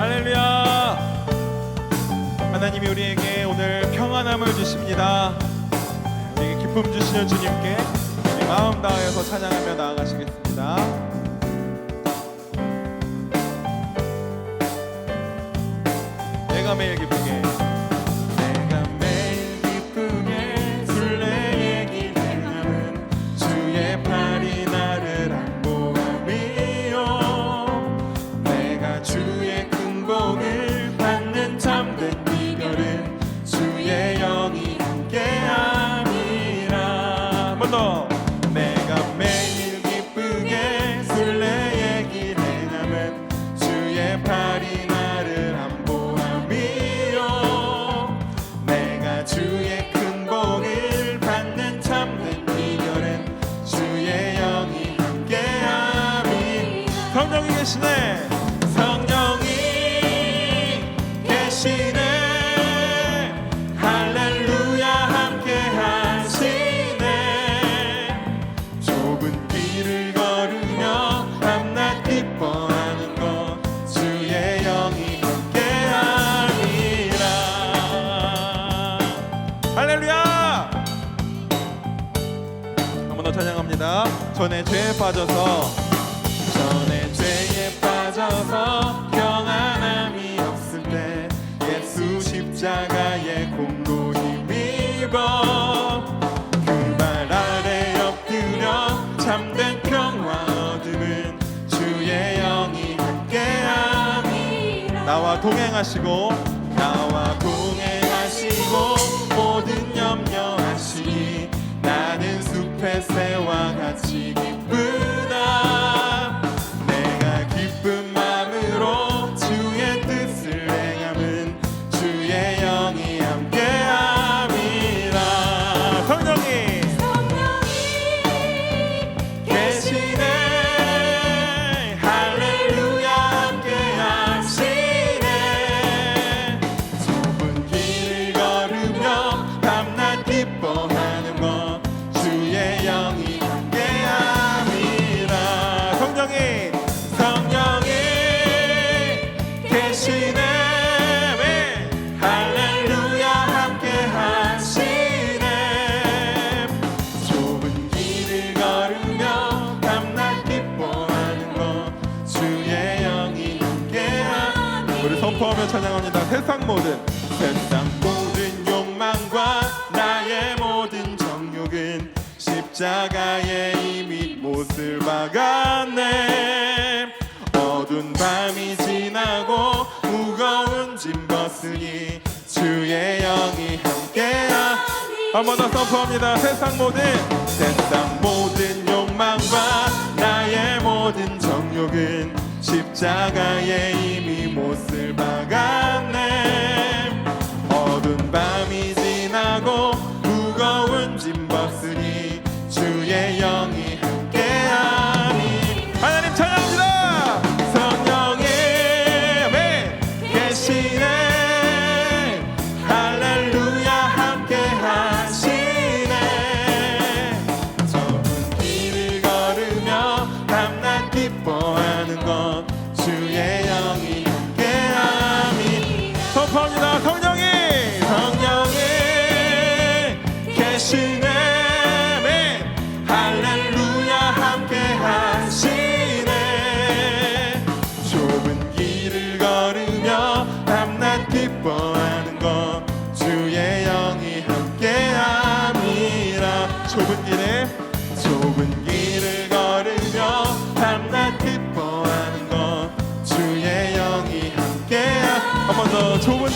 할렐루야. 하나님이 우리에게 오늘 평안함을 주십니다. 우리에게 기쁨 주시는 주님께 우리 마음 다하여서 찬양하며 나아가시겠습니다. 내가 매일 기쁘게 술래의 길 행함은 주의 팔이 나를 안보함이요 내가 주의 큰 복을 받는 참된 비결은 주의 영이 함께함이라. 한 번 더. 내가 매일 기쁘게 술래의 길 행함은 주의 팔이 나를 안보함이요 내가 주의 큰 복을 받는 참된 비결은 주의 영이 함께함이. 성령이 계시네. 성령이 계시네. 할렐루야 함께하시네. 좁은 길을 걸으며 밤낮 기뻐하는 것 주의 영이 함께함이라. 할렐루야. 한 번 더 찬양합니다. 전에 죄에 빠져서 평안함이 없을 때 예수 십자가에 공로 힘입어 그 발 아래 엎드려 참된 평화 얻음은 주의 영이 함께함이라. 나와 동행하시고 모든 염려하시니 나는 숲의 새와 같이 기쁘다. 내가 기쁜 마음으로 주의 뜻을 행함은 주의 영이 함께함이라. 성령이 계시네. 할렐루야 함께하시네. 좁은 길을 걸으며 밤낮 기뻐하는 것 주의 영이 함께함이라. 성령이 계시네. 할렐루야 함께하시네. 좁은 길을 걸으며 밤낮 기뻐하는 것 주의 영이 함께함. 우리 선포하며 찬양합니다. 세상 모든 욕망과 나의 모든 정욕은 십자가에 이미 못을 박았네. 어두운 밤이 지나고 무거운 짐 벗으니 주의 영이 함께하. 한 번 더 선포합니다. 세상 모든 욕망과 나의 모든 정욕은 십자가에 이미 못을 박았네. 어두운 밤이 지나고 무거운 짐 벗으니 주의 영이 함께하니. 하나님 찬양합니다. 성령이 계시네. 할렐루야 함께하시네. 좁은 길을 걸으며 밤낮 기뻐하는 것 주의 영이 함께하니. 선포합니다. 성령이 계시네. 할렐루야 함께하시네. 좁은 길을 걸으며 밤낮 기뻐하는 것 주의 영이 함께함이라. 좁은 길을 걸으며 밤낮 기뻐하는 것 주의 영이 함께함. 한 번 더. 좁은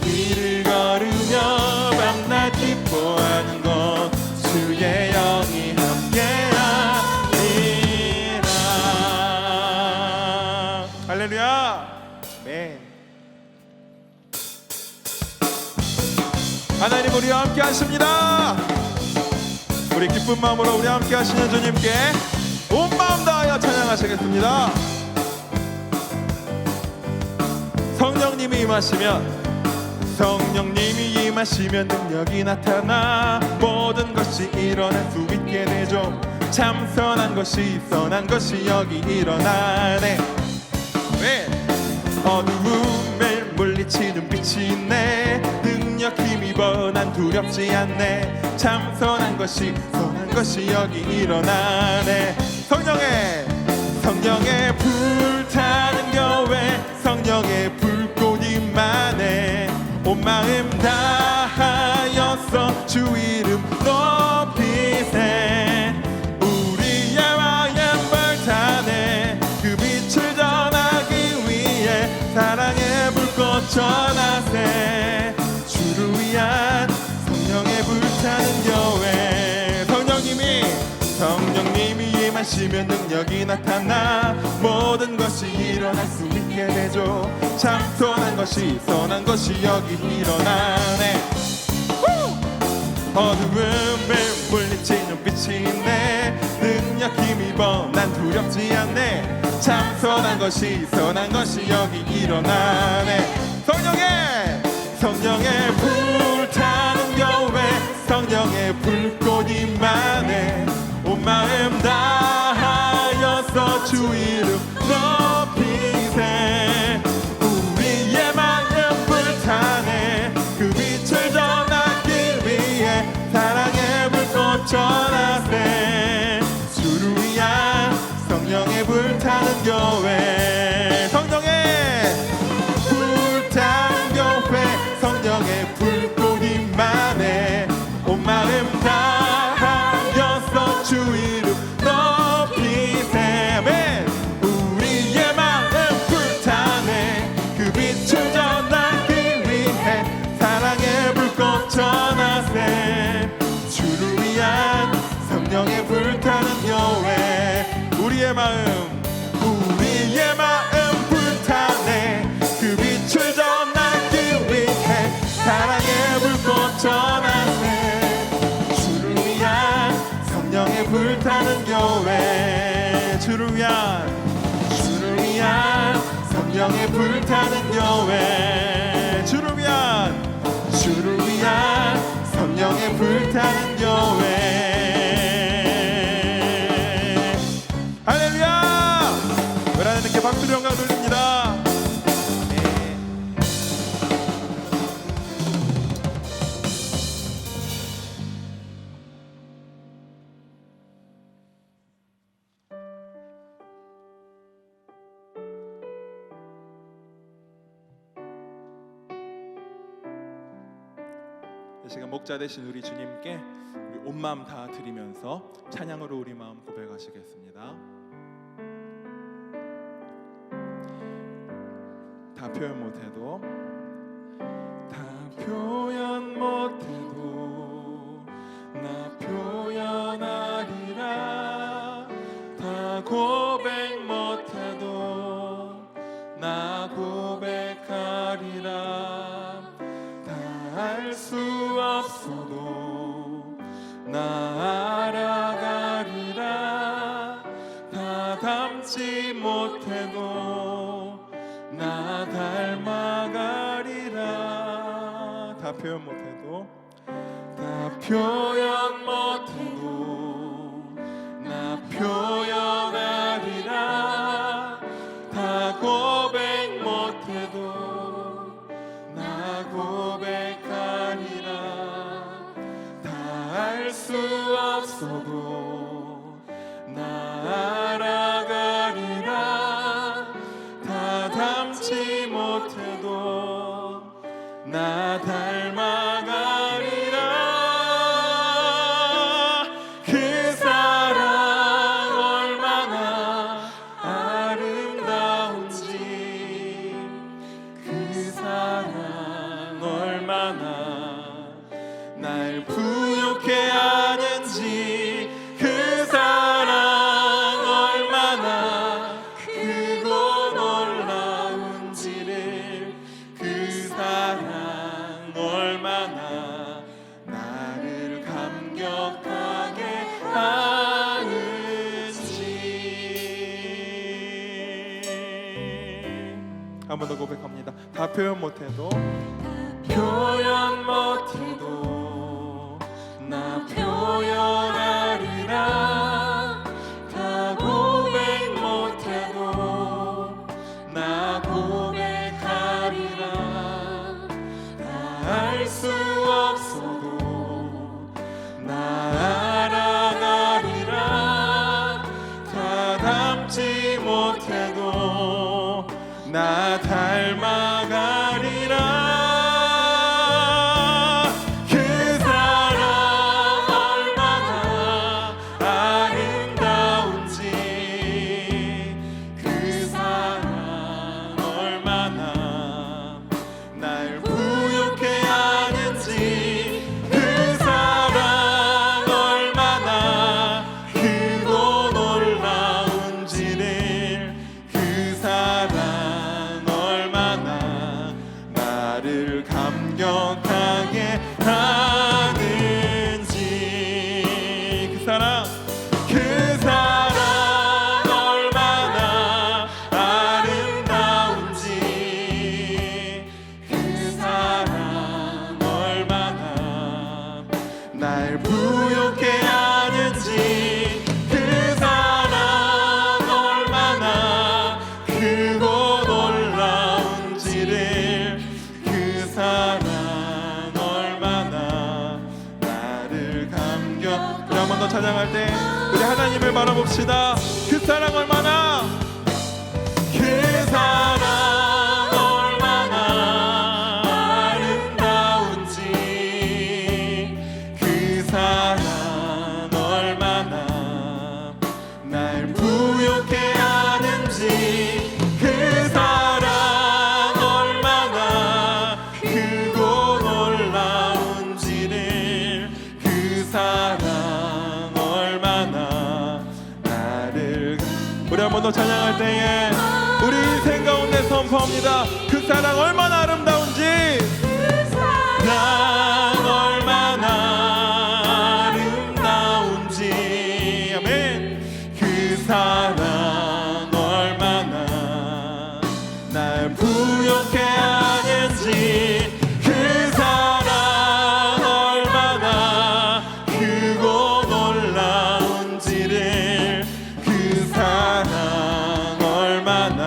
길을 걸으며 밤낮 기뻐하는 것 주의 영이 함께함이라. 할렐루야. 아멘. 하나님 우리와 함께 하십니다. 우리 기쁜 마음으로 우리 함께 하시는 주님께 온 마음 다하여 찬양하시겠습니다. 성령님이 임하시면 능력이 나타나 모든 것이 일어날 수 있게 되죠. 참 선한 것이 여기 일어나네. 왜? 어두움을 물리치는 빛이 있네. 능력 힘입어 난 두렵지 않네. 참 선한 것이 여기 일어나네. 성령의 불타는 교회, 성령의 불꽃 임하네. 온 마음 다하여서 주 이름 높이세. 우리의 마음 불타네. 그 빛을 전하기 위해 사랑의 불꽃 전하세. 주를 위한 성령의 불타는 교회. 성령님이 임하시면 능력이 나타나 모든 것이 일어날 수 있게 되죠. 참 선한 것이 여기 일어나네. 어두움을 물리치는 빛이 있네. 능력 힘입어 난 두렵지 않네. 참 선한 것이 여기 일어나네. 성령의 불타는 교회, 성령의 불꽃 임하네. 온 마음 다하여서 주 이름 높이세. 우리의 마음 불타네. 그 빛을 전하기 위해 사랑의 불꽃 전하세. 주를 위한 성령의 불타는 교회. 성령의 불타는 교회, 성령의 불꽃 임하네. 온 마음 다하여서 주 이름 높이세. 아멘. 우리의 마음 불타네. 그 빛을 전하기 위해 사랑의 불꽃 전하세. 주를 위한 성령의 불타는 교회. 우리의 마음 불타네. 그 빛을 전하기 위해 사랑의 불꽃 전하세. 주를 위한 성령의 불타는 교회. 주를 위한 성령의 불타는 교회. 주를 위한 성령의 불타는 교회. 할렐루야. 우리 하나님께 박수로 영광 돌립니다. 이 시간 목자 되신 우리 주님께 우리 온 마음 다 드리면서 찬양으로 우리 마음 고백하시겠습니다. 다 표현 못해도 나 표현하리라. 다 고백 못해도 나 고백하리라. 알 수 없어도 나 알아가리라. 다 담지 못해도 나 닮아가리라. 다 표현 못해도 나 표현하리라. 다 고백 못해도 나 고백하리라. 다 알 수 없어도 나 알아가리라. 다 담지 못해도 나 닮아가리라. 그 사랑 얼마나 아름다운지, 그 사랑 얼마나 날 부욕해 하는지, 그 사랑 얼마나 크고 놀라운지를, 그 사랑 얼마나 나를 감격하게 하는지. 한 번 더 고백합니다. 다 표현 못해도 나 표현하리라. 다 고백 못해도 나 닮지 못해도 나 닮아가리라. 그 사랑 얼마나 아름다운지, 그 사랑 얼마나 날 부욕해 하는지, 그 사랑 얼마나 크고 놀라운지를, 그 사랑 얼마나 나를 감격하게 하는지, 그 사랑 얼마나 아름다운지, 그 사랑 얼마나 날 부욕해 하는지, 그 사랑 얼마나 크고 놀라운지를, 그 사랑 얼마나 나를 감격. 우리 한 번 더 찬양할 때 우리 하나님을 바라봅시다. 그 사랑 얼마나, 그 사랑 얼마나 아름다운지, 그 사랑 얼마나 날 부욕해 하는지, 그 사랑 얼마나 크고 놀라운지를, 그 사랑 얼마나 나를. 우리 한 번 더 찬양할 때에 우리 인생 가운데 선포합니다. 그 사랑 얼마나 아름다운지, 사랑 얼마나 아름다운지, 아멘. 그 사랑 얼마나 날 부욕해 하는지, 그 사랑 얼마나 크고 놀라운지를, 그 사랑 얼마나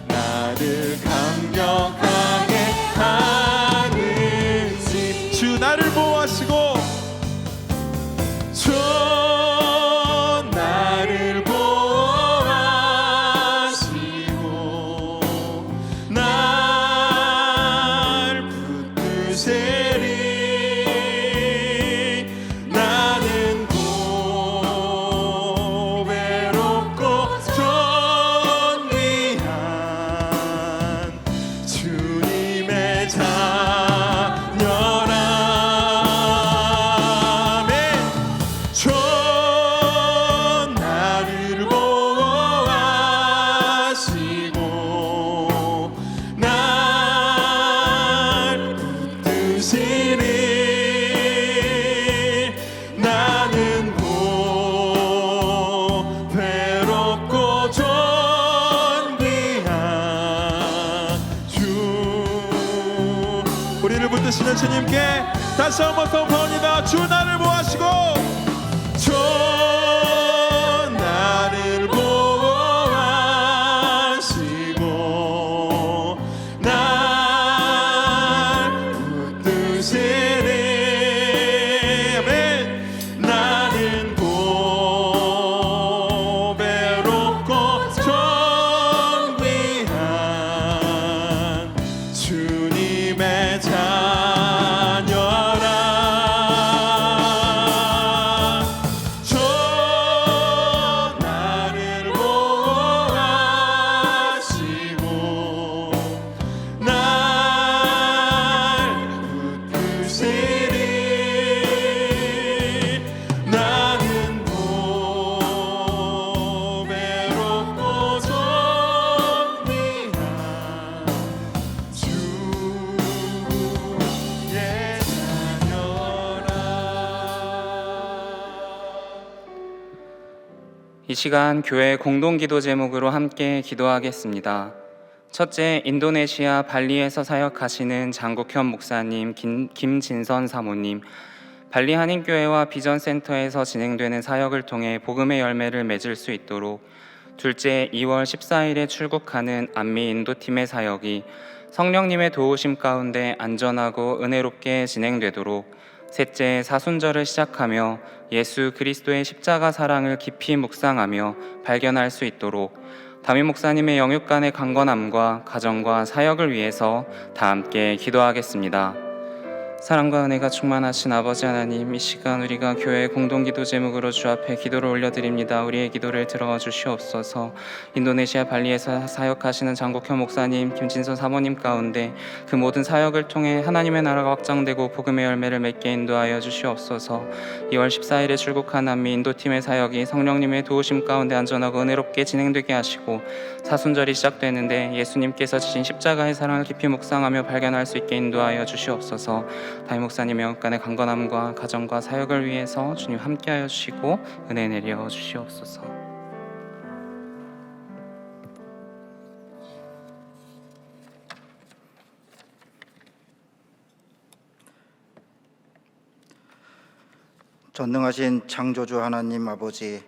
나를 감격하게 하는지. 주 나를 보호하시고, 주 나를 보호하시고 날 붙드시리. 나는 고배롭고 존귀한 주님의 자녀라. 주 나를 보호하시고 날 붙드시리. 나는 고배롭고 존귀한 주. 우리를 붙드시는 주님께 다시 한번 선포합니다. 주 나를 보호하시고, 주 나를 보호하시고 날 붙드시리. 아멘. 나는 고배롭고 존귀한 주님의 자녀라. 주 나를 보호하시고 날 붙드시리. 나는 고배롭고 존귀한 주의 자녀라. 이 시간 교회 공동기도 제목으로 함께 기도하겠습니다. 첫째, 인도네시아 발리에서 사역하시는 장국현 목사님, 김진선 사모님, 발리 한인교회와 비전센터에서 진행되는 사역을 통해 복음의 열매를 맺을 수 있도록. 둘째, 2월 14일에 출국하는 안미 인도팀의 사역이 성령님의 도우심 가운데 안전하고 은혜롭게 진행되도록. 셋째, 사순절을 시작하며 예수 그리스도의 십자가 사랑을 깊이 묵상하며 발견할 수 있도록 담임 목사님의 영육간의 강건함과 가정과 사역을 위해서 다 함께 기도하겠습니다. 사랑과 은혜가 충만하신 아버지 하나님, 이 시간 우리가 교회 공동기도 제목으로 주 앞에 기도를 올려드립니다. 우리의 기도를 들어주시옵소서. 인도네시아 발리에서 사역하시는 장국현 목사님, 김진선 사모님 가운데 그 모든 사역을 통해 하나님의 나라가 확장되고 복음의 열매를 맺게 인도하여 주시옵소서. 2월 14일에 출국한 남미 인도팀의 사역이 성령님의 도우심 가운데 안전하고 은혜롭게 진행되게 하시고, 사순절이 시작되는데 예수님께서 지신 십자가의 사랑을 깊이 묵상하며 발견할 수 있게 인도하여 주시옵소서. 담임 목사님의 영간의 강건함과 가정과 사역을 위해서 주님 함께하여 주시고 은혜 내려 주시옵소서. 전능하신 창조주 하나님 아버지,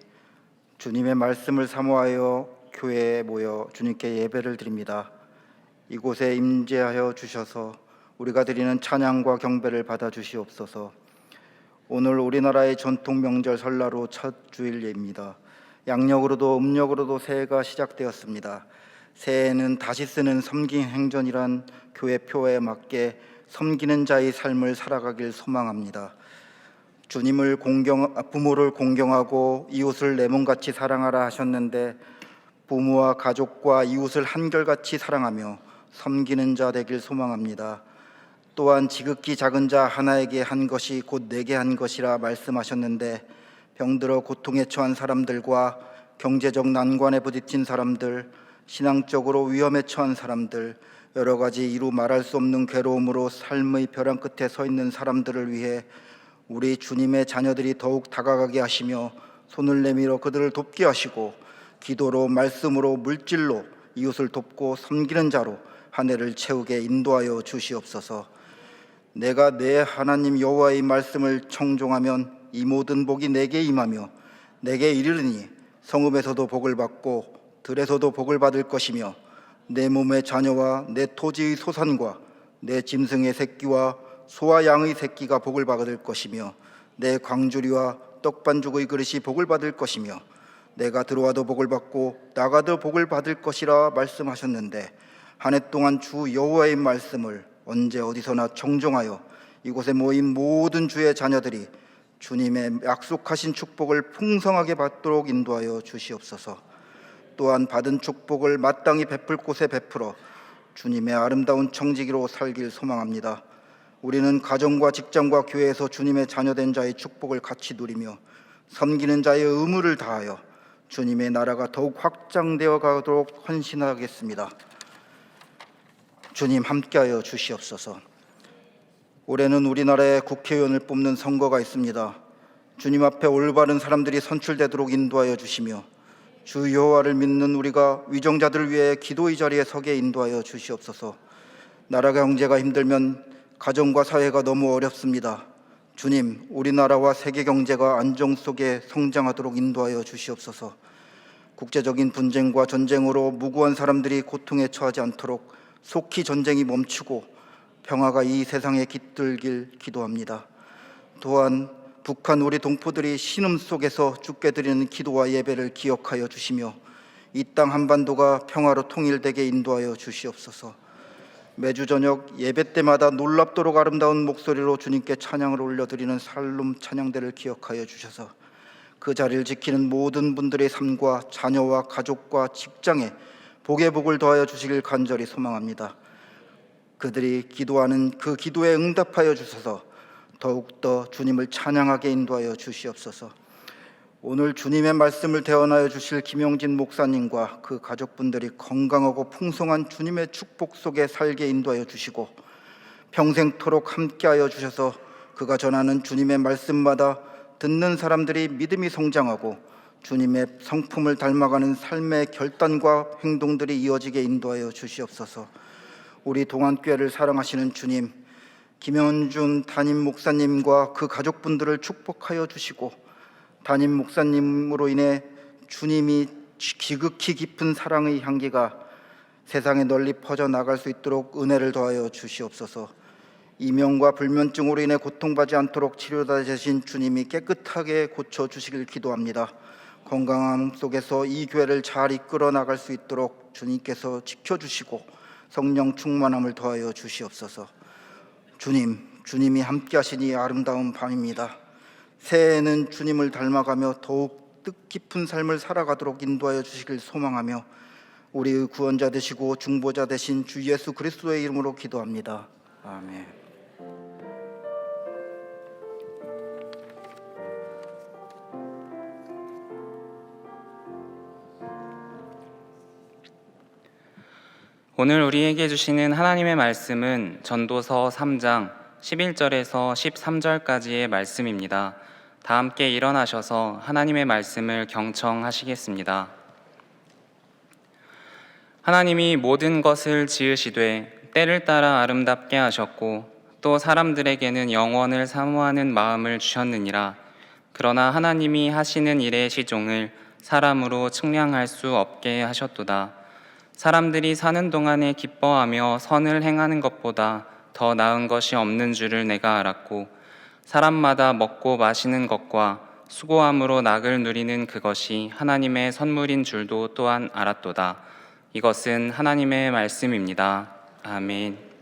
주님의 말씀을 사모하여 교회에 모여 주님께 예배를 드립니다. 이곳에 임재하여 주셔서 우리가 드리는 찬양과 경배를 받아 주시옵소서. 오늘 우리나라의 전통 명절 설날로 첫 주일입니다. 양력으로도 음력으로도 새해가 시작되었습니다. 새해에는 다시 쓰는 섬긴 행전이란 교회 표에 맞게 섬기는 자의 삶을 살아가길 소망합니다. 부모를 공경하고 이웃을 내 몸같이 사랑하라 하셨는데, 부모와 가족과 이웃을 한결같이 사랑하며 섬기는 자 되길 소망합니다. 또한 지극히 작은 자 하나에게 한 것이 곧 내게 한 것이라 말씀하셨는데, 병들어 고통에 처한 사람들과 경제적 난관에 부딪힌 사람들, 신앙적으로 위험에 처한 사람들, 여러 가지 이루 말할 수 없는 괴로움으로 삶의 벼랑 끝에 서 있는 사람들을 위해 우리 주님의 자녀들이 더욱 다가가게 하시며 손을 내밀어 그들을 돕게 하시고, 기도로, 말씀으로, 물질로 이웃을 돕고 섬기는 자로 한 해를 채우게 인도하여 주시옵소서. 내가 내 하나님 여호와의 말씀을 청종하면 이 모든 복이 내게 임하며 내게 이르르니 성읍에서도 복을 받고 들에서도 복을 받을 것이며, 내 몸의 자녀와 내 토지의 소산과 내 짐승의 새끼와 소와 양의 새끼가 복을 받을 것이며, 내 광주리와 떡반죽의 그릇이 복을 받을 것이며, 내가 들어와도 복을 받고 나가도 복을 받을 것이라 말씀하셨는데, 한 해 동안 주 여호와의 말씀을 언제 어디서나 청종하여 이곳에 모인 모든 주의 자녀들이 주님의 약속하신 축복을 풍성하게 받도록 인도하여 주시옵소서. 또한 받은 축복을 마땅히 베풀 곳에 베풀어 주님의 아름다운 청지기로 살길 소망합니다. 우리는 가정과 직장과 교회에서 주님의 자녀된 자의 축복을 같이 누리며 섬기는 자의 의무를 다하여 주님의 나라가 더욱 확장되어 가도록 헌신하겠습니다. 주님 함께하여 주시옵소서. 올해는 우리나라에 국회의원을 뽑는 선거가 있습니다. 주님 앞에 올바른 사람들이 선출되도록 인도하여 주시며, 주 여호와를 믿는 우리가 위정자들을 위해 기도의 자리에 서게 인도하여 주시옵소서. 나라 경제가 힘들면 가정과 사회가 너무 어렵습니다. 주님, 우리나라와 세계 경제가 안정 속에 성장하도록 인도하여 주시옵소서. 국제적인 분쟁과 전쟁으로 무고한 사람들이 고통에 처하지 않도록 속히 전쟁이 멈추고 평화가 이 세상에 깃들길 기도합니다. 또한 북한 우리 동포들이 신음 속에서 주께 드리는 기도와 예배를 기억하여 주시며, 이 땅 한반도가 평화로 통일되게 인도하여 주시옵소서. 매주 저녁 예배 때마다 놀랍도록 아름다운 목소리로 주님께 찬양을 올려드리는 살룸 찬양대를 기억하여 주셔서 그 자리를 지키는 모든 분들의 삶과 자녀와 가족과 직장에 복의 복을 더하여 주시길 간절히 소망합니다. 그들이 기도하는 그 기도에 응답하여 주셔서 더욱더 주님을 찬양하게 인도하여 주시옵소서. 오늘 주님의 말씀을 대언하여 주실 김용진 목사님과 그 가족분들이 건강하고 풍성한 주님의 축복 속에 살게 인도하여 주시고, 평생토록 함께하여 주셔서 그가 전하는 주님의 말씀마다 듣는 사람들이 믿음이 성장하고 주님의 성품을 닮아가는 삶의 결단과 행동들이 이어지게 인도하여 주시옵소서. 우리 동안교회를 사랑하시는 주님, 김현준 담임 목사님과 그 가족분들을 축복하여 주시고, 담임 목사님으로 인해 주님이 지극히 깊은 사랑의 향기가 세상에 널리 퍼져나갈 수 있도록 은혜를 더하여 주시옵소서. 이명과 불면증으로 인해 고통받지 않도록 치료자되신 주님이 깨끗하게 고쳐주시길 기도합니다. 건강함 속에서 이 교회를 잘 이끌어 나갈 수 있도록 주님께서 지켜주시고 성령 충만함을 더하여 주시옵소서. 주님이 함께 하시니 아름다운 밤입니다. 새해에는 주님을 닮아가며 더욱 뜻깊은 삶을 살아가도록 인도하여 주시길 소망하며 우리의 구원자 되시고 중보자 되신 주 예수 그리스도의 이름으로 기도합니다. 아멘. 오늘 우리에게 주시는 하나님의 말씀은 전도서 3장 11절에서 13절까지의 말씀입니다. 다 함께 일어나셔서 하나님의 말씀을 경청하시겠습니다. 하나님이 모든 것을 지으시되 때를 따라 아름답게 하셨고 또 사람들에게는 영원을 사모하는 마음을 주셨느니라. 그러나 하나님이 하시는 일의 시종을 사람으로 측량할 수 없게 하셨도다. 사람들이 사는 동안에 기뻐하며 선을 행하는 것보다 더 나은 것이 없는 줄을 내가 알았고 사람마다 먹고 마시는 것과 수고함으로 낙을 누리는 그것이 하나님의 선물인 줄도 또한 알았도다. 이것은 하나님의 말씀입니다. 아멘.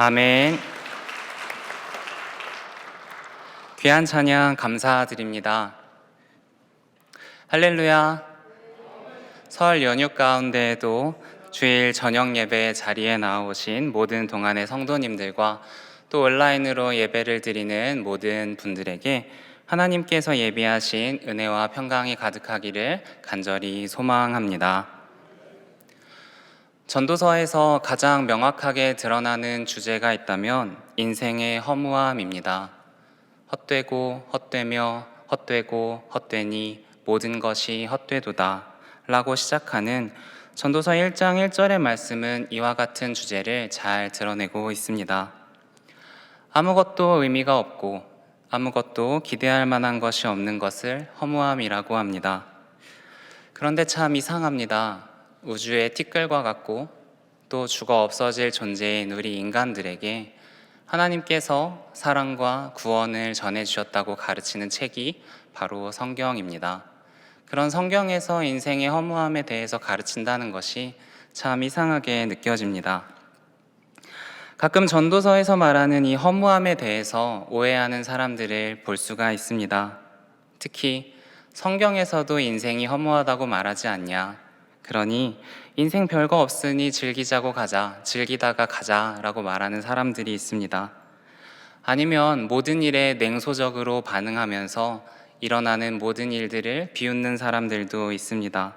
아멘. 귀한 찬양 감사드립니다. 할렐루야. 설 연휴 가운데에도 주일 저녁 예배 자리에 나오신 모든 동안의 성도님들과 또 온라인으로 예배를 드리는 모든 분들에게 하나님께서 예비하신 은혜와 평강이 가득하기를 간절히 소망합니다. 전도서에서 가장 명확하게 드러나는 주제가 있다면 인생의 허무함입니다. 헛되고 헛되며 헛되고 헛되니 모든 것이 헛되도다 라고 시작하는 전도서 1장 1절의 말씀은 이와 같은 주제를 잘 드러내고 있습니다. 아무것도 의미가 없고 아무것도 기대할 만한 것이 없는 것을 허무함이라고 합니다. 그런데 참 이상합니다. 우주의 티끌과 같고 또 죽어 없어질 존재인 우리 인간들에게 하나님께서 사랑과 구원을 전해주셨다고 가르치는 책이 바로 성경입니다. 그런 성경에서 인생의 허무함에 대해서 가르친다는 것이 참 이상하게 느껴집니다. 가끔 전도서에서 말하는 이 허무함에 대해서 오해하는 사람들을 볼 수가 있습니다. 특히 성경에서도 인생이 허무하다고 말하지 않냐, 그러니 인생 별거 없으니 즐기자고 가자, 즐기다가 가자라고 말하는 사람들이 있습니다. 아니면 모든 일에 냉소적으로 반응하면서 일어나는 모든 일들을 비웃는 사람들도 있습니다.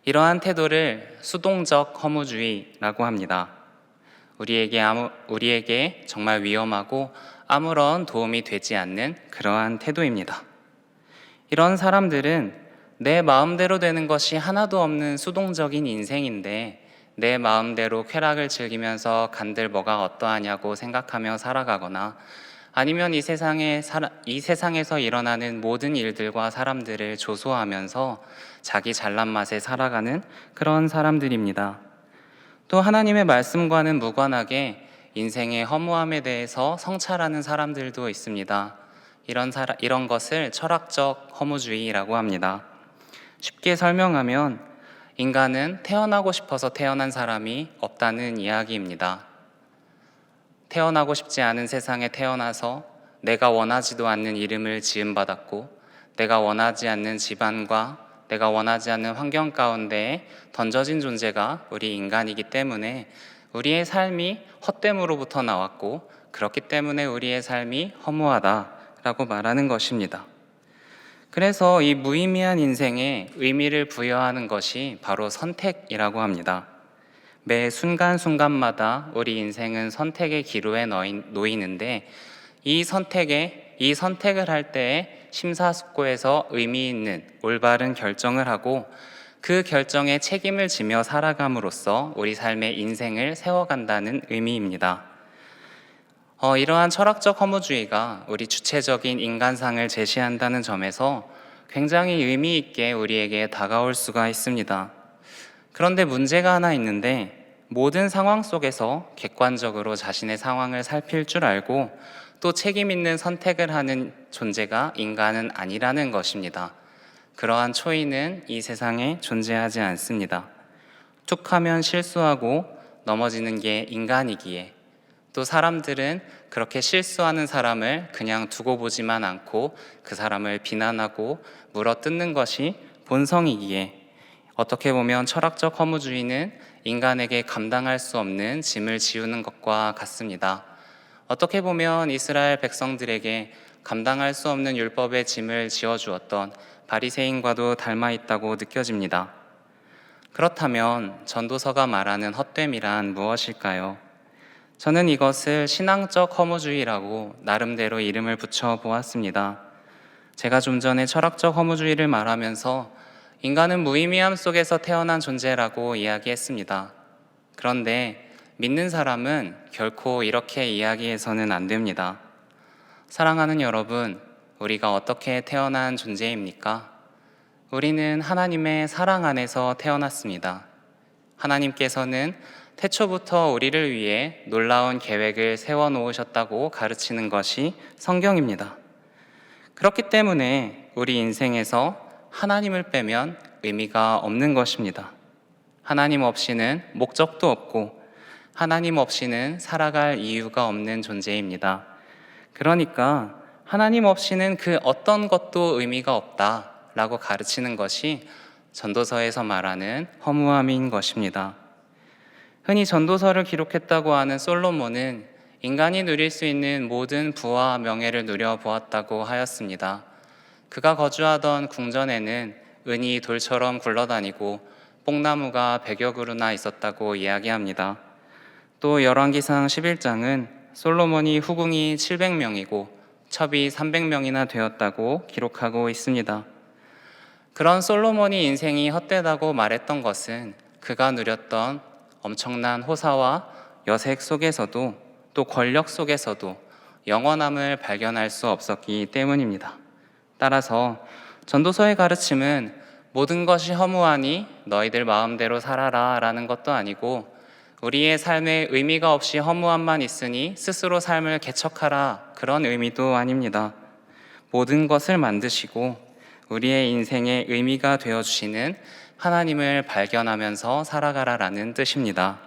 이러한 태도를 수동적 허무주의라고 합니다. 우리에게 정말 위험하고 아무런 도움이 되지 않는 그러한 태도입니다. 이런 사람들은 내 마음대로 되는 것이 하나도 없는 수동적인 인생인데 내 마음대로 쾌락을 즐기면서 간들 뭐가 어떠하냐고 생각하며 살아가거나 아니면 이 세상에서 일어나는 모든 일들과 사람들을 조소하면서 자기 잘난 맛에 살아가는 그런 사람들입니다. 또 하나님의 말씀과는 무관하게 인생의 허무함에 대해서 성찰하는 사람들도 있습니다. 이런 것을 철학적 허무주의라고 합니다. 쉽게 설명하면 인간은 태어나고 싶어서 태어난 사람이 없다는 이야기입니다. 태어나고 싶지 않은 세상에 태어나서 내가 원하지도 않는 이름을 지음받았고 내가 원하지 않는 집안과 내가 원하지 않는 환경 가운데에 던져진 존재가 우리 인간이기 때문에 우리의 삶이 헛됨으로부터 나왔고 그렇기 때문에 우리의 삶이 허무하다라고 말하는 것입니다. 그래서 이 무의미한 인생에 의미를 부여하는 것이 바로 선택이라고 합니다. 매 순간순간마다 우리 인생은 선택의 기로에 놓이는데 이 선택을 할 때에 심사숙고해서 의미 있는 올바른 결정을 하고 그 결정에 책임을 지며 살아감으로써 우리 삶의 인생을 세워간다는 의미입니다. 이러한 철학적 허무주의가 우리 주체적인 인간상을 제시한다는 점에서 굉장히 의미 있게 우리에게 다가올 수가 있습니다. 그런데 문제가 하나 있는데 모든 상황 속에서 객관적으로 자신의 상황을 살필 줄 알고 또 책임 있는 선택을 하는 존재가 인간은 아니라는 것입니다. 그러한 초이는 이 세상에 존재하지 않습니다. 툭하면 실수하고 넘어지는 게 인간이기에 또 사람들은 그렇게 실수하는 사람을 그냥 두고 보지만 않고 그 사람을 비난하고 물어뜯는 것이 본성이기에 어떻게 보면 철학적 허무주의는 인간에게 감당할 수 없는 짐을 지우는 것과 같습니다. 어떻게 보면 이스라엘 백성들에게 감당할 수 없는 율법의 짐을 지어주었던 바리새인과도 닮아 있다고 느껴집니다. 그렇다면 전도서가 말하는 헛됨이란 무엇일까요? 저는 이것을 신앙적 허무주의라고 나름대로 이름을 붙여 보았습니다. 제가 좀 전에 철학적 허무주의를 말하면서 인간은 무의미함 속에서 태어난 존재라고 이야기했습니다. 그런데 믿는 사람은 결코 이렇게 이야기해서는 안 됩니다. 사랑하는 여러분, 우리가 어떻게 태어난 존재입니까? 우리는 하나님의 사랑 안에서 태어났습니다. 하나님께서는 태초부터 우리를 위해 놀라운 계획을 세워놓으셨다고 가르치는 것이 성경입니다. 그렇기 때문에 우리 인생에서 하나님을 빼면 의미가 없는 것입니다. 하나님 없이는 목적도 없고 하나님 없이는 살아갈 이유가 없는 존재입니다. 그러니까 하나님 없이는 그 어떤 것도 의미가 없다라고 가르치는 것이 전도서에서 말하는 허무함인 것입니다. 흔히 전도서를 기록했다고 하는 솔로몬은 인간이 누릴 수 있는 모든 부와 명예를 누려보았다고 하였습니다. 그가 거주하던 궁전에는 은이 돌처럼 굴러다니고 뽕나무가 100여 그루나 있었다고 이야기합니다. 또 열왕기상 11장은 솔로몬이 후궁이 700명이고 첩이 300명이나 되었다고 기록하고 있습니다. 그런 솔로몬이 인생이 헛되다고 말했던 것은 그가 누렸던 엄청난 호사와 여색 속에서도 또 권력 속에서도 영원함을 발견할 수 없었기 때문입니다. 따라서 전도서의 가르침은 모든 것이 허무하니 너희들 마음대로 살아라 라는 것도 아니고, 우리의 삶에 의미가 없이 허무함만 있으니 스스로 삶을 개척하라, 그런 의미도 아닙니다. 모든 것을 만드시고 우리의 인생에 의미가 되어주시는 하나님을 발견하면서 살아가라라는 뜻입니다.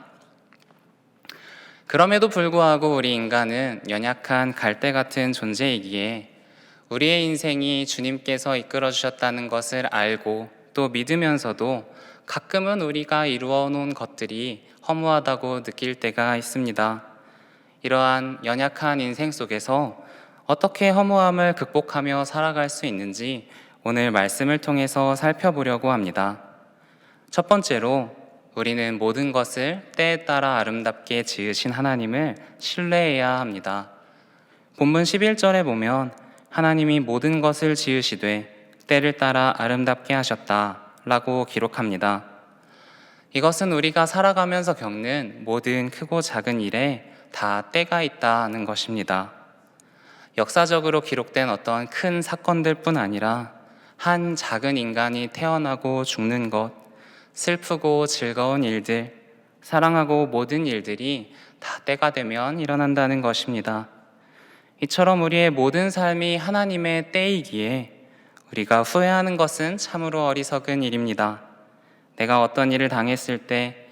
그럼에도 불구하고 우리 인간은 연약한 갈대 같은 존재이기에 우리의 인생이 주님께서 이끌어 주셨다는 것을 알고 또 믿으면서도 가끔은 우리가 이루어 놓은 것들이 허무하다고 느낄 때가 있습니다. 이러한 연약한 인생 속에서 어떻게 허무함을 극복하며 살아갈 수 있는지 오늘 말씀을 통해서 살펴보려고 합니다. 첫 번째로, 우리는 모든 것을 때에 따라 아름답게 지으신 하나님을 신뢰해야 합니다. 본문 11절에 보면 하나님이 모든 것을 지으시되 때를 따라 아름답게 하셨다 라고 기록합니다. 이것은 우리가 살아가면서 겪는 모든 크고 작은 일에 다 때가 있다는 것입니다. 역사적으로 기록된 어떤 큰 사건들뿐 아니라 한 작은 인간이 태어나고 죽는 것, 슬프고 즐거운 일들, 사랑하고 모든 일들이 다 때가 되면 일어난다는 것입니다. 이처럼 우리의 모든 삶이 하나님의 때이기에 우리가 후회하는 것은 참으로 어리석은 일입니다. 내가 어떤 일을 당했을 때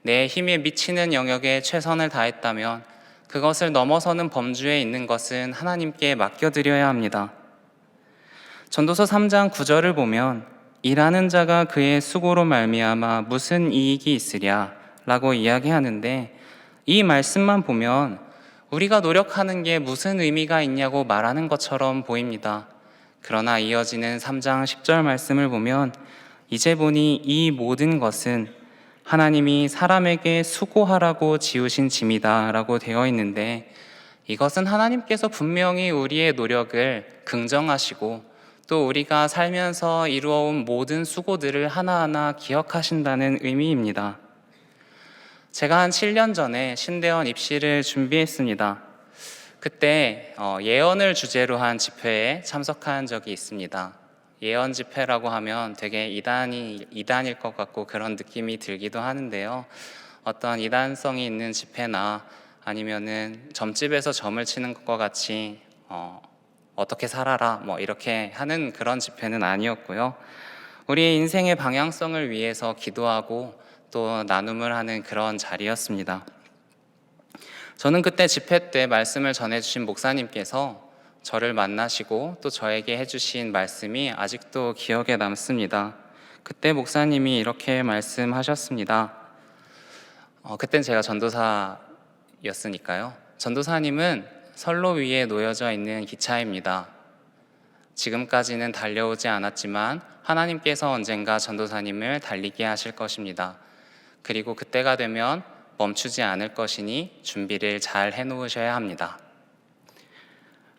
내 힘에 미치는 영역에 최선을 다했다면 그것을 넘어서는 범주에 있는 것은 하나님께 맡겨드려야 합니다. 전도서 3장 9절을 보면 일하는 자가 그의 수고로 말미암아 무슨 이익이 있으랴 라고 이야기하는데, 이 말씀만 보면 우리가 노력하는 게 무슨 의미가 있냐고 말하는 것처럼 보입니다. 그러나 이어지는 3장 10절 말씀을 보면 이제 보니 이 모든 것은 하나님이 사람에게 수고하라고 지으신 짐이다 라고 되어 있는데, 이것은 하나님께서 분명히 우리의 노력을 긍정하시고 또 우리가 살면서 이루어온 모든 수고들을 하나하나 기억하신다는 의미입니다. 제가 한 7년 전에 신대원 입시를 준비했습니다. 그때 예언을 주제로 한 집회에 참석한 적이 있습니다. 예언 집회라고 하면 되게 이단일 것 같고 그런 느낌이 들기도 하는데요. 어떤 이단성이 있는 집회나 아니면은 점집에서 점을 치는 것과 같이 어떻게 살아라 뭐 이렇게 하는 그런 집회는 아니었고요. 우리의 인생의 방향성을 위해서 기도하고 또 나눔을 하는 그런 자리였습니다. 저는 그때 집회 때 말씀을 전해주신 목사님께서 저를 만나시고 또 저에게 해주신 말씀이 아직도 기억에 남습니다. 그때 목사님이 이렇게 말씀하셨습니다. 그땐 제가 전도사였으니까요. 전도사님은 선로 위에 놓여져 있는 기차입니다. 지금까지는 달려오지 않았지만 하나님께서 언젠가 전도사님을 달리게 하실 것입니다. 그리고 그때가 되면 멈추지 않을 것이니 준비를 잘 해놓으셔야 합니다.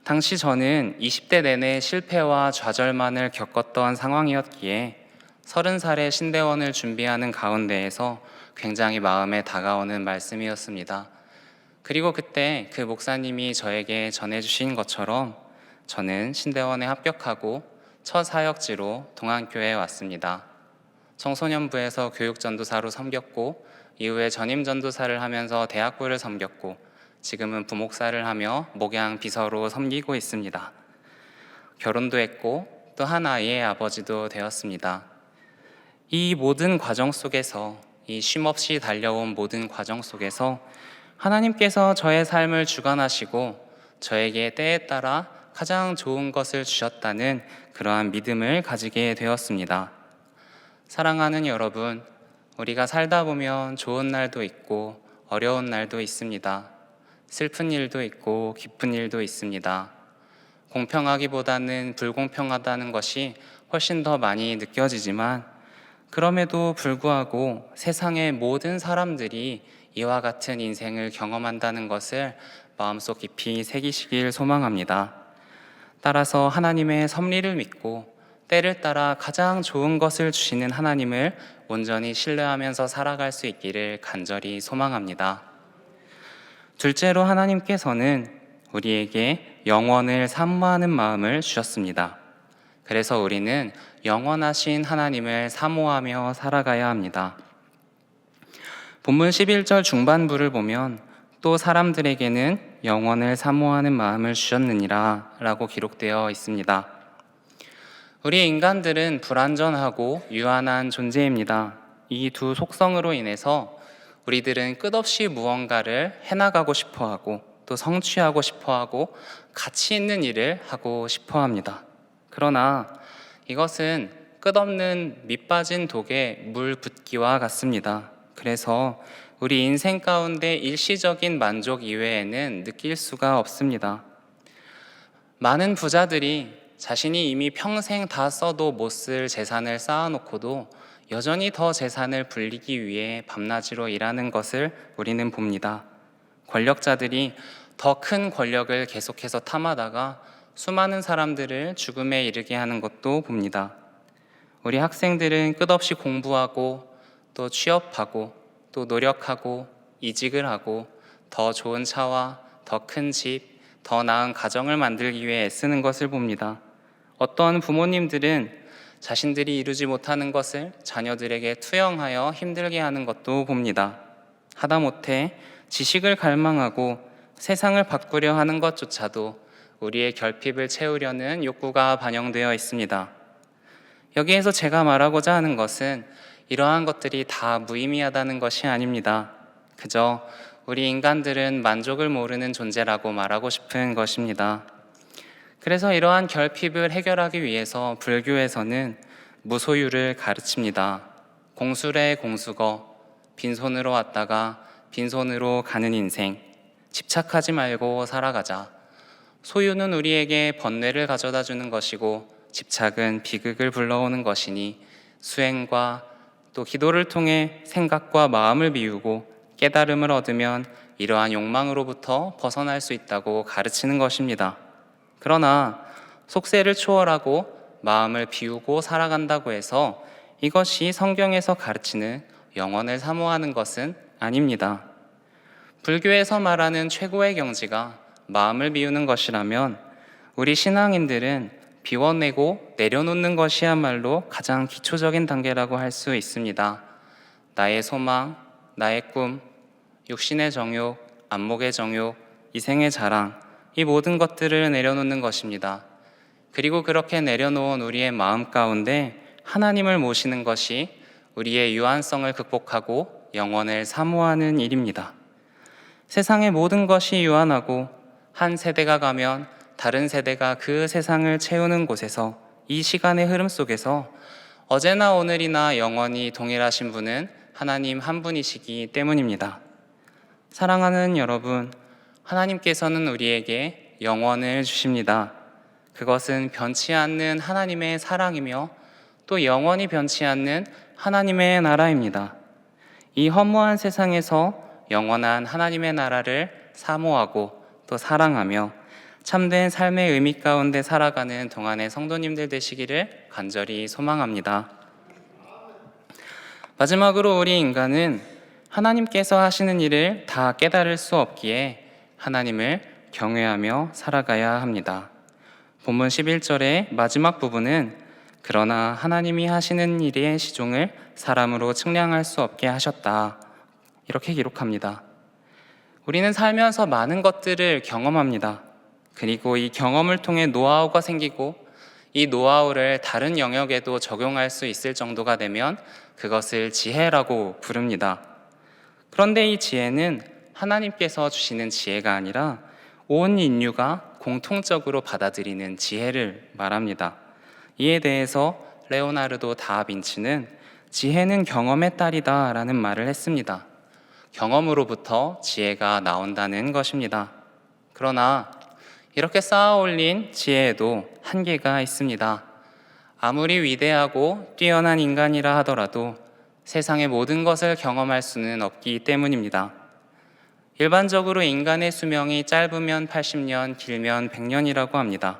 당시 저는 20대 내내 실패와 좌절만을 겪었던 상황이었기에 30살에 신대원을 준비하는 가운데에서 굉장히 마음에 다가오는 말씀이었습니다. 그리고 그때 그 목사님이 저에게 전해주신 것처럼 저는 신대원에 합격하고 첫 사역지로 동안교회에 왔습니다. 청소년부에서 교육전도사로 섬겼고 이후에 전임전도사를 하면서 대학부를 섬겼고 지금은 부목사를 하며 목양 비서로 섬기고 있습니다. 결혼도 했고 또 한 아이의 아버지도 되었습니다. 이 모든 과정 속에서, 이 쉼없이 달려온 모든 과정 속에서 하나님께서 저의 삶을 주관하시고 저에게 때에 따라 가장 좋은 것을 주셨다는 그러한 믿음을 가지게 되었습니다. 사랑하는 여러분, 우리가 살다 보면 좋은 날도 있고 어려운 날도 있습니다. 슬픈 일도 있고 기쁜 일도 있습니다. 공평하기보다는 불공평하다는 것이 훨씬 더 많이 느껴지지만, 그럼에도 불구하고 세상의 모든 사람들이 이와 같은 인생을 경험한다는 것을 마음속 깊이 새기시길 소망합니다. 따라서 하나님의 섭리를 믿고 때를 따라 가장 좋은 것을 주시는 하나님을 온전히 신뢰하면서 살아갈 수 있기를 간절히 소망합니다. 둘째로, 하나님께서는 우리에게 영원을 사모하는 마음을 주셨습니다. 그래서 우리는 영원하신 하나님을 사모하며 살아가야 합니다. 본문 11절 중반부를 보면 또 사람들에게는 영원을 사모하는 마음을 주셨느니라 라고 기록되어 있습니다. 우리 인간들은 불완전하고 유한한 존재입니다. 이 두 속성으로 인해서 우리들은 끝없이 무언가를 해나가고 싶어하고 또 성취하고 싶어하고 가치 있는 일을 하고 싶어합니다. 그러나 이것은 끝없는 밑빠진 독에 물 붓기와 같습니다. 그래서 우리 인생 가운데 일시적인 만족 이외에는 느낄 수가 없습니다. 많은 부자들이 자신이 이미 평생 다 써도 못 쓸 재산을 쌓아놓고도 여전히 더 재산을 불리기 위해 밤낮으로 일하는 것을 우리는 봅니다. 권력자들이 더 큰 권력을 계속해서 탐하다가 수많은 사람들을 죽음에 이르게 하는 것도 봅니다. 우리 학생들은 끝없이 공부하고 또 취업하고 또 노력하고 이직을 하고 더 좋은 차와 더 큰 집, 더 나은 가정을 만들기 위해 애쓰는 것을 봅니다. 어떤 부모님들은 자신들이 이루지 못하는 것을 자녀들에게 투영하여 힘들게 하는 것도 봅니다. 하다못해 지식을 갈망하고 세상을 바꾸려 하는 것조차도 우리의 결핍을 채우려는 욕구가 반영되어 있습니다. 여기에서 제가 말하고자 하는 것은 이러한 것들이 다 무의미하다는 것이 아닙니다. 그저 우리 인간들은 만족을 모르는 존재라고 말하고 싶은 것입니다. 그래서 이러한 결핍을 해결하기 위해서 불교에서는 무소유를 가르칩니다. 공수래 공수거, 빈손으로 왔다가 빈손으로 가는 인생, 집착하지 말고 살아가자. 소유는 우리에게 번뇌를 가져다 주는 것이고 집착은 비극을 불러오는 것이니 수행과 또 기도를 통해 생각과 마음을 비우고 깨달음을 얻으면 이러한 욕망으로부터 벗어날 수 있다고 가르치는 것입니다. 그러나 속세를 초월하고 마음을 비우고 살아간다고 해서 이것이 성경에서 가르치는 영원을 사모하는 것은 아닙니다. 불교에서 말하는 최고의 경지가 마음을 비우는 것이라면 우리 신앙인들은 비워내고 내려놓는 것이야말로 가장 기초적인 단계라고 할 수 있습니다. 나의 소망, 나의 꿈, 육신의 정욕, 안목의 정욕, 이생의 자랑, 이 모든 것들을 내려놓는 것입니다. 그리고 그렇게 내려놓은 우리의 마음 가운데 하나님을 모시는 것이 우리의 유한성을 극복하고 영원을 사모하는 일입니다. 세상의 모든 것이 유한하고 한 세대가 가면 다른 세대가 그 세상을 채우는 곳에서 이 시간의 흐름 속에서 어제나 오늘이나 영원히 동일하신 분은 하나님 한 분이시기 때문입니다. 사랑하는 여러분, 하나님께서는 우리에게 영원을 주십니다. 그것은 변치 않는 하나님의 사랑이며 또 영원히 변치 않는 하나님의 나라입니다. 이 허무한 세상에서 영원한 하나님의 나라를 사모하고 또 사랑하며 참된 삶의 의미 가운데 살아가는 동안의 성도님들 되시기를 간절히 소망합니다. 마지막으로 우리 인간은 하나님께서 하시는 일을 다 깨달을 수 없기에 하나님을 경외하며 살아가야 합니다. 본문 11절의 마지막 부분은 그러나 하나님이 하시는 일의 시종을 사람으로 측량할 수 없게 하셨다, 이렇게 기록합니다. 우리는 살면서 많은 것들을 경험합니다. 그리고 이 경험을 통해 노하우가 생기고 이 노하우를 다른 영역에도 적용할 수 있을 정도가 되면 그것을 지혜라고 부릅니다. 그런데 이 지혜는 하나님께서 주시는 지혜가 아니라 온 인류가 공통적으로 받아들이는 지혜를 말합니다. 이에 대해서 레오나르도 다빈치는 지혜는 경험의 딸이다 라는 말을 했습니다. 경험으로부터 지혜가 나온다는 것입니다. 그러나 이렇게 쌓아 올린 지혜에도 한계가 있습니다. 아무리 위대하고 뛰어난 인간이라 하더라도 세상의 모든 것을 경험할 수는 없기 때문입니다. 일반적으로 인간의 수명이 짧으면 80년, 길면 100년이라고 합니다.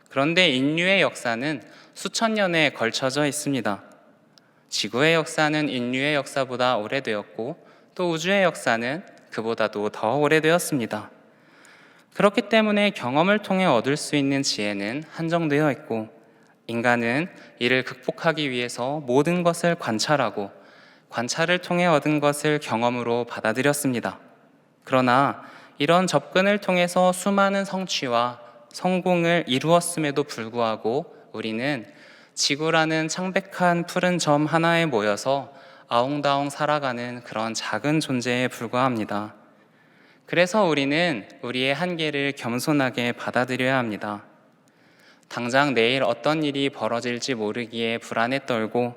그런데 인류의 역사는 수천 년에 걸쳐져 있습니다. 지구의 역사는 인류의 역사보다 오래되었고 또 우주의 역사는 그보다도 더 오래되었습니다. 그렇기 때문에 경험을 통해 얻을 수 있는 지혜는 한정되어 있고, 인간은 이를 극복하기 위해서 모든 것을 관찰하고 관찰을 통해 얻은 것을 경험으로 받아들였습니다. 그러나 이런 접근을 통해서 수많은 성취와 성공을 이루었음에도 불구하고 우리는 지구라는 창백한 푸른 점 하나에 모여서 아웅다웅 살아가는 그런 작은 존재에 불과합니다. 그래서 우리는 우리의 한계를 겸손하게 받아들여야 합니다. 당장 내일 어떤 일이 벌어질지 모르기에 불안에 떨고,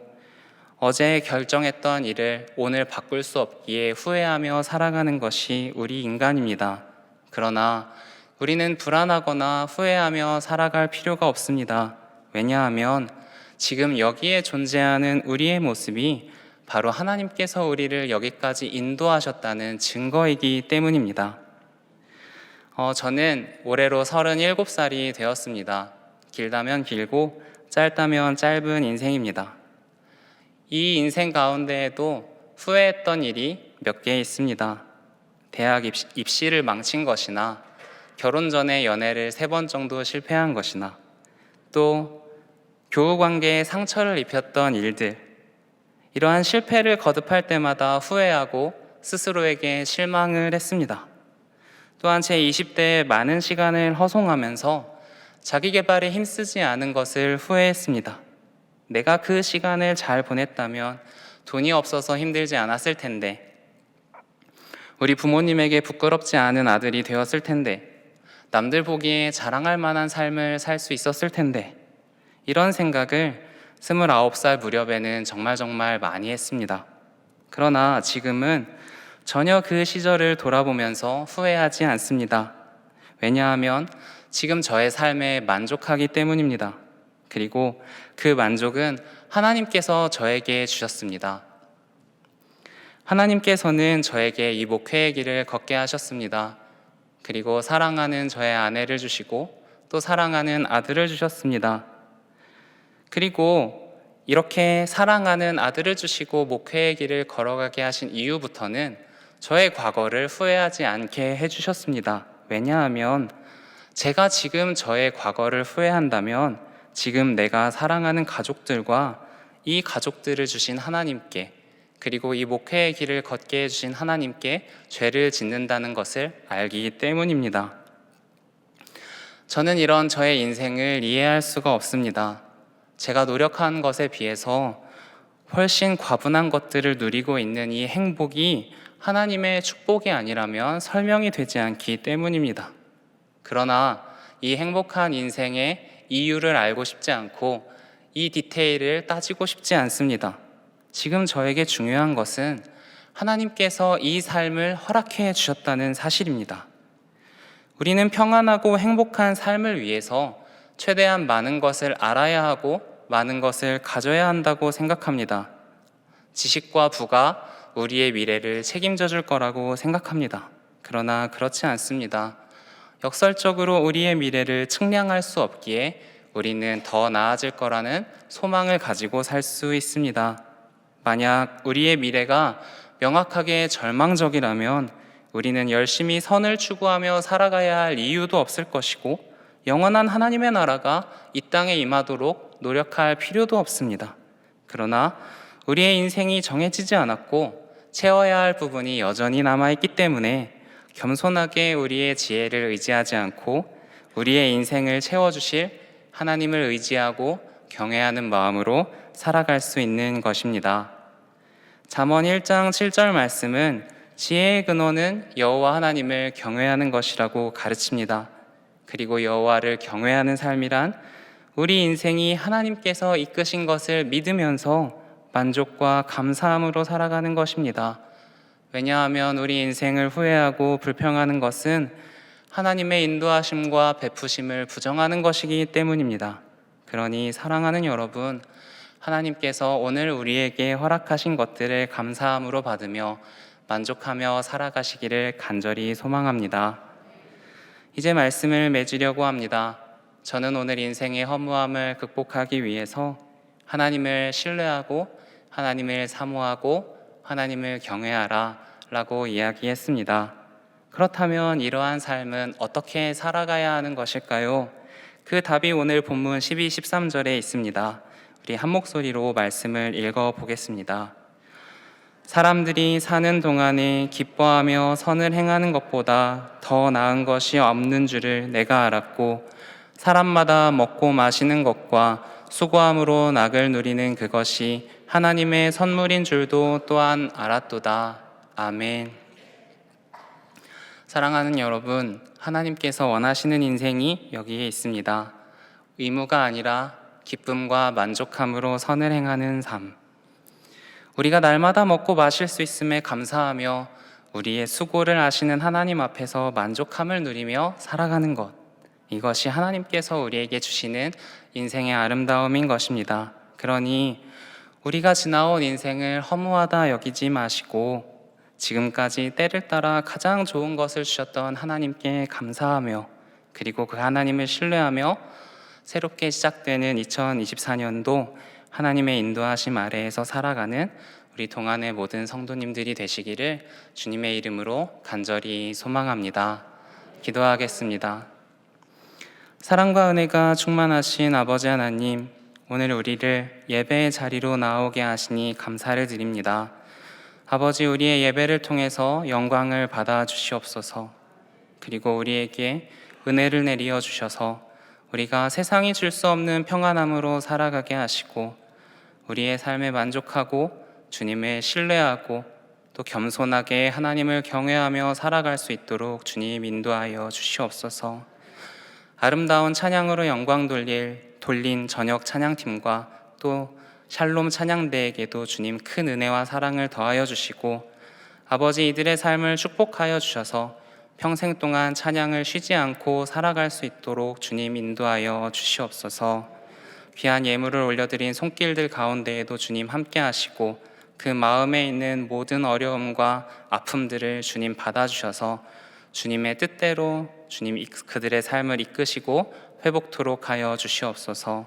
어제 결정했던 일을 오늘 바꿀 수 없기에 후회하며 살아가는 것이 우리 인간입니다. 그러나 우리는 불안하거나 후회하며 살아갈 필요가 없습니다. 왜냐하면 지금 여기에 존재하는 우리의 모습이 바로 하나님께서 우리를 여기까지 인도하셨다는 증거이기 때문입니다. 저는 올해로 37살이 되었습니다. 길다면 길고 짧다면 짧은 인생입니다. 이 인생 가운데에도 후회했던 일이 몇 개 있습니다. 대학 입시를 망친 것이나 결혼 전에 연애를 3번 정도 실패한 것이나 또 교우 관계에 상처를 입혔던 일들, 이러한 실패를 거듭할 때마다 후회하고 스스로에게 실망을 했습니다. 또한 제 20대에 많은 시간을 허송하면서 자기 개발에 힘쓰지 않은 것을 후회했습니다. 내가 그 시간을 잘 보냈다면 돈이 없어서 힘들지 않았을 텐데, 우리 부모님에게 부끄럽지 않은 아들이 되었을 텐데, 남들 보기에 자랑할 만한 삶을 살 수 있었을 텐데, 이런 생각을 29살 무렵에는 정말 많이 했습니다. 그러나 지금은 전혀 그 시절을 돌아보면서 후회하지 않습니다. 왜냐하면 지금 저의 삶에 만족하기 때문입니다. 그리고 그 만족은 하나님께서 저에게 주셨습니다. 하나님께서는 저에게 이 목회의 길을 걷게 하셨습니다. 그리고 사랑하는 저의 아내를 주시고 또 사랑하는 아들을 주셨습니다. 그리고 이렇게 사랑하는 아들을 주시고 목회의 길을 걸어가게 하신 이유부터는 저의 과거를 후회하지 않게 해주셨습니다. 왜냐하면 제가 지금 저의 과거를 후회한다면 지금 내가 사랑하는 가족들과 이 가족들을 주신 하나님께, 그리고 이 목회의 길을 걷게 해주신 하나님께 죄를 짓는다는 것을 알기 때문입니다. 저는 이런 저의 인생을 이해할 수가 없습니다. 제가 노력한 것에 비해서 훨씬 과분한 것들을 누리고 있는 이 행복이 하나님의 축복이 아니라면 설명이 되지 않기 때문입니다. 그러나 이 행복한 인생의 이유를 알고 싶지 않고 이 디테일을 따지고 싶지 않습니다. 지금 저에게 중요한 것은 하나님께서 이 삶을 허락해 주셨다는 사실입니다. 우리는 평안하고 행복한 삶을 위해서 최대한 많은 것을 알아야 하고 많은 것을 가져야 한다고 생각합니다. 지식과 부가 우리의 미래를 책임져 줄 거라고 생각합니다. 그러나 그렇지 않습니다. 역설적으로 우리의 미래를 측량할 수 없기에 우리는 더 나아질 거라는 소망을 가지고 살 수 있습니다. 만약 우리의 미래가 명확하게 절망적이라면 우리는 열심히 선을 추구하며 살아가야 할 이유도 없을 것이고, 영원한 하나님의 나라가 이 땅에 임하도록 노력할 필요도 없습니다. 그러나 우리의 인생이 정해지지 않았고 채워야 할 부분이 여전히 남아있기 때문에 겸손하게 우리의 지혜를 의지하지 않고 우리의 인생을 채워주실 하나님을 의지하고 경외하는 마음으로 살아갈 수 있는 것입니다. 잠언 1장 7절 말씀은 지혜의 근원은 여호와 하나님을 경외하는 것이라고 가르칩니다. 그리고 여호와를 경외하는 삶이란 우리 인생이 하나님께서 이끄신 것을 믿으면서 만족과 감사함으로 살아가는 것입니다. 왜냐하면 우리 인생을 후회하고 불평하는 것은 하나님의 인도하심과 베푸심을 부정하는 것이기 때문입니다. 그러니 사랑하는 여러분, 하나님께서 오늘 우리에게 허락하신 것들을 감사함으로 받으며 만족하며 살아가시기를 간절히 소망합니다. 이제 말씀을 맺으려고 합니다. 저는 오늘 인생의 허무함을 극복하기 위해서 하나님을 신뢰하고 하나님을 사모하고 하나님을 경외하라 라고 이야기했습니다. 그렇다면 이러한 삶은 어떻게 살아가야 하는 것일까요? 그 답이 오늘 본문 12, 13절에 있습니다. 우리 한 목소리로 말씀을 읽어보겠습니다. 사람들이 사는 동안에 기뻐하며 선을 행하는 것보다 더 나은 것이 없는 줄을 내가 알았고, 사람마다 먹고 마시는 것과 수고함으로 낙을 누리는 그것이 하나님의 선물인 줄도 또한 알았도다. 아멘. 사랑하는 여러분, 하나님께서 원하시는 인생이 여기에 있습니다. 의무가 아니라 기쁨과 만족함으로 선을 행하는 삶. 우리가 날마다 먹고 마실 수 있음에 감사하며 우리의 수고를 아시는 하나님 앞에서 만족함을 누리며 살아가는 것, 이것이 하나님께서 우리에게 주시는 인생의 아름다움인 것입니다. 그러니 우리가 지나온 인생을 허무하다 여기지 마시고 지금까지 때를 따라 가장 좋은 것을 주셨던 하나님께 감사하며, 그리고 그 하나님을 신뢰하며 새롭게 시작되는 2024년도 하나님의 인도하심 아래에서 살아가는 우리 동안의 모든 성도님들이 되시기를 주님의 이름으로 간절히 소망합니다. 기도하겠습니다. 사랑과 은혜가 충만하신 아버지 하나님, 오늘 우리를 예배의 자리로 나오게 하시니 감사를 드립니다. 아버지, 우리의 예배를 통해서 영광을 받아 주시옵소서. 그리고 우리에게 은혜를 내리어 주셔서 우리가 세상이 줄 수 없는 평안함으로 살아가게 하시고, 우리의 삶에 만족하고 주님을 신뢰하고 또 겸손하게 하나님을 경외하며 살아갈 수 있도록 주님 인도하여 주시옵소서. 아름다운 찬양으로 영광 돌린 저녁 찬양팀과 또 샬롬 찬양대에게도 주님 큰 은혜와 사랑을 더하여 주시고, 아버지, 이들의 삶을 축복하여 주셔서 평생 동안 찬양을 쉬지 않고 살아갈 수 있도록 주님 인도하여 주시옵소서. 귀한 예물을 올려드린 손길들 가운데에도 주님 함께 하시고, 그 마음에 있는 모든 어려움과 아픔들을 주님 받아주셔서 주님의 뜻대로 주님 그들의 삶을 이끄시고 회복토록 하여 주시옵소서.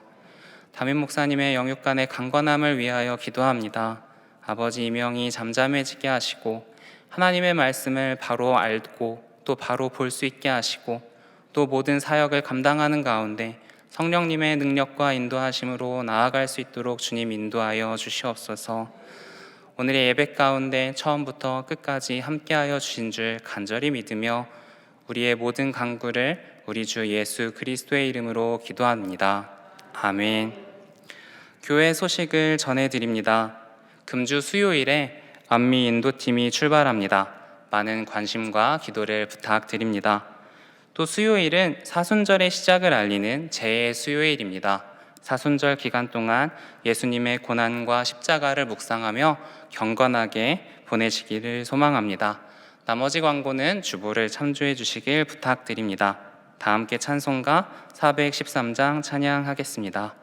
담임 목사님의 영육간의 강건함을 위하여 기도합니다. 아버지, 이명이 잠잠해지게 하시고 하나님의 말씀을 바로 알고 또 바로 볼 수 있게 하시고, 또 모든 사역을 감당하는 가운데 성령님의 능력과 인도하심으로 나아갈 수 있도록 주님 인도하여 주시옵소서. 오늘의 예배 가운데 처음부터 끝까지 함께하여 주신 줄 간절히 믿으며 우리의 모든 간구를 우리 주 예수 그리스도의 이름으로 기도합니다. 아멘. 교회 소식을 전해드립니다. 금주 수요일에 안미 인도팀이 출발합니다. 많은 관심과 기도를 부탁드립니다. 또 수요일은 사순절의 시작을 알리는 제의 수요일입니다. 사순절 기간 동안 예수님의 고난과 십자가를 묵상하며 경건하게 보내시기를 소망합니다. 나머지 광고는 주보를 참조해 주시길 부탁드립니다. 다 함께 찬송가 413장 찬양하겠습니다.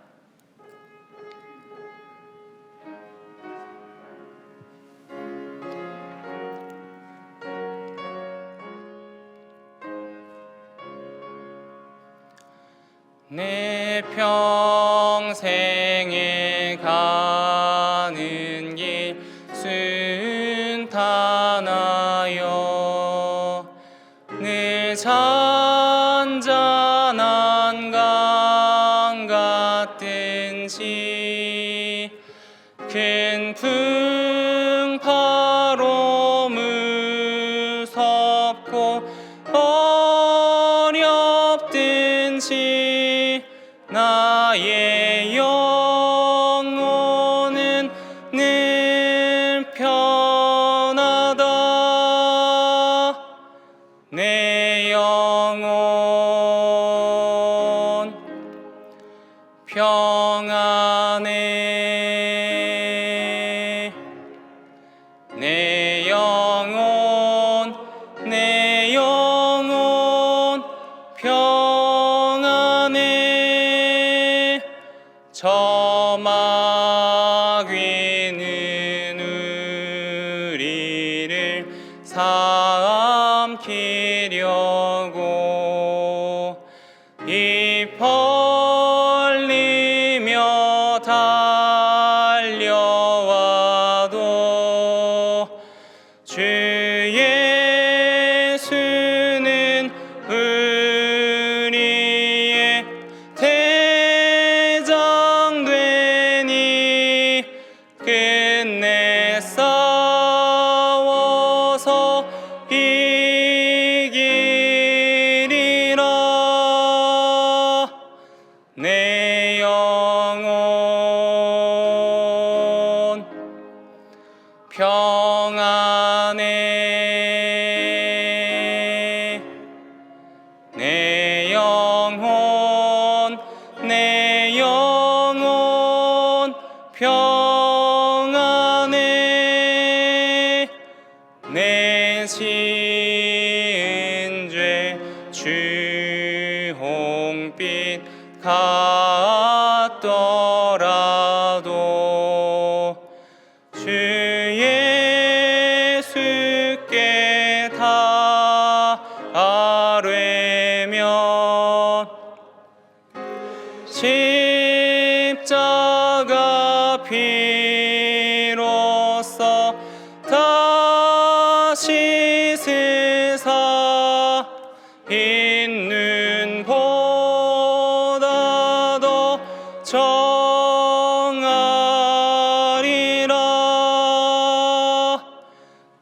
내 평생에 가는 길 순탄하여 늘 잔잔한 강 같든지 큰 풍파로 무섭고 어렵든지 나의 영혼은 늘 편하다. 내 영혼 평안해. 내 영혼 평안해. 저막 위는 우리를 삼키려고 입 벌리며 달려와도 주 예수 이기리라. 내 영혼 평안해. 내 영혼 평안해. 내 지은 죄 주홍빛 같더라도 주 예수께 다 아뢰면 십자가 피로써 다시 세사 있는 보다 더 정하리라.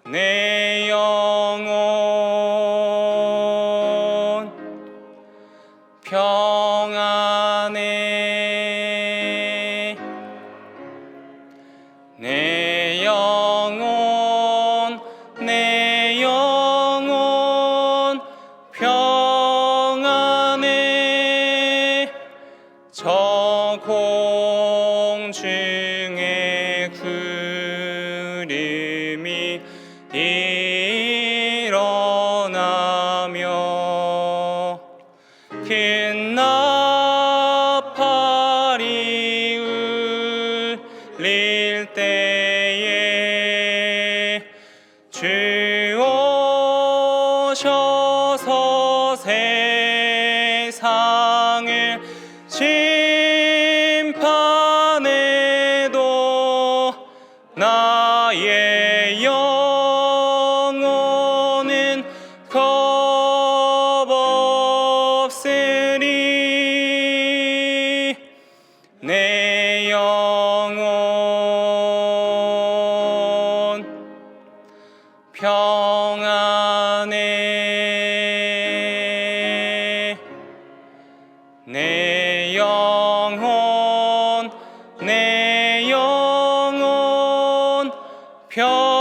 내 영혼 평안해. 내 영혼 평안해. 저 공중의 구름이 일어나며 큰 나팔이 울릴 때에 주 오셔서 세상을 심판해도 나의 영혼은 겁없으리. 내 영혼 평안해. 내 영혼 평안해.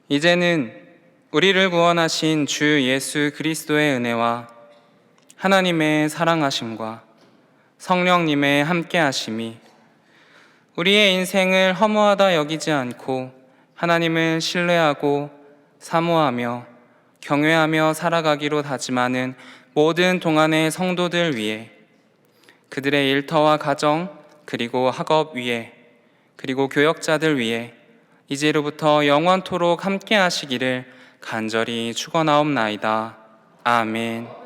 이제는 우리를 구원하신 주 예수 그리스도의 은혜와 하나님의 사랑하심과 성령님의 함께하심이 우리의 인생을 허무하다 여기지 않고 하나님을 신뢰하고 사모하며 경외하며 살아가기로 다짐하는 모든 동안의 성도들 위해, 그들의 일터와 가정 그리고 학업 위에, 그리고 교역자들 위해 이제로부터 영원토록 함께 하시기를 간절히 축원하옵나이다. 아멘.